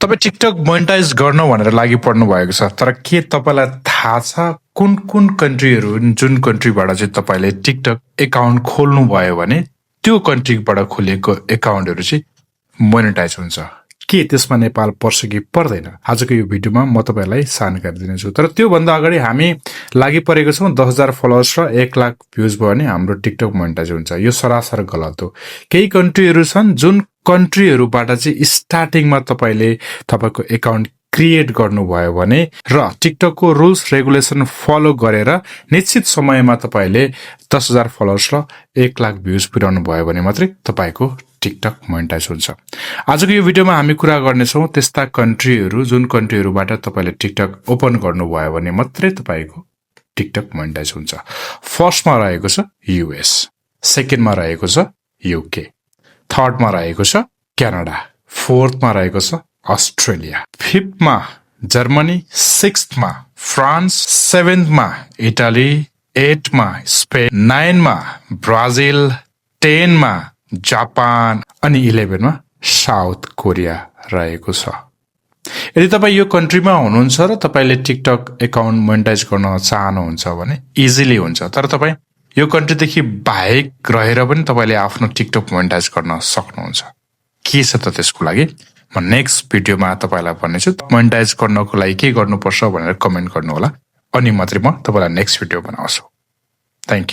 तपाईँ TikTok monetise गर्नु भनेर लागि पर्नु भएको छ, तर के तपाईँलाई थाहा छ कुन कुन कन्ट्रीहरू जुन कन्ट्रीबाट चाहिँ तपाईँले टिकटक एकाउन्ट खोल्नु भयो भने त्यो कन्ट्रीबाट खोलेको एकाउन्टहरू चाहिँ मोनेटाइज हुन्छ? के त्यसमा नेपाल पर्छ कि पर्दैन? आजको यो भिडियोमा म तपाईँलाई जानकारी दिनेछु। तर त्योभन्दा अगाडि हामी लागि परेको छौँ 10,000 फलोवर्स र 1 लाख भ्युज भयो भने हाम्रो टिकटक मोनेटाइज हुन्छ। यो सरासर गलत हो। केही कन्ट्रीहरू छन् जुन कन्ट्रीहरूबाट चाहिँ स्टार्टिङमा तपाईँले तपाईँको एकाउन्ट क्रिएट गर्नुभयो भने र टिकटकको रुल्स रेगुलेसन फलो गरेर निश्चित समयमा तपाईँले 10,000 फलोवर्स र 1 लाख भ्युज पुर्याउनु भयो भने मात्रै तपाईँको टिकटक मोनेटाइज हुन्छ। आजको यो भिडियोमा हामी कुरा गर्नेछौँ त्यस्ता कन्ट्रीहरू जुन कन्ट्रीहरूबाट तपाईँले टिकटक ओपन गर्नुभयो भने मात्रै तपाईँको टिकटक मोनेटाइज हुन्छ। फर्स्टमा रहेको छ युएस, सेकेन्डमा रहेको छ युके, थर्डमा रहेको छ क्यानाडा, फोर्थमा रहेको छ अस्ट्रेलिया, फिफ्थमा जर्मनी, सिक्स्थमा फ्रान्स, सेभेन्थमा इटाली, 8मा स्पेन, 9मा ब्राजिल, 10मा जापान अनि 11मा साउथ कोरिया रहेको छ। यदि तपाईँ यो कन्ट्रीमा हुनुहुन्छ र तपाईँले टिकटक एकाउन्ट मोनेटाइज गर्न चाहनुहुन्छ भने इजिली हुन्छ। तर तपाईँ यो कन्ट्रीदेखि बाहेक रहेर पनि तपाईँले आफ्नो टिकटक मोनेटाइज गर्न सक्नुहुन्छ। के छ त त्यसको लागि म नेक्स्ट भिडियोमा तपाईँलाई भन्नेछु। मोनेटाइज गर्नको लागि के गर्नुपर्छ भनेर कमेन्ट गर्नुहोला, अनि मात्रै म तपाईँलाई नेक्स्ट भिडियो बनाउँछु। Thank you.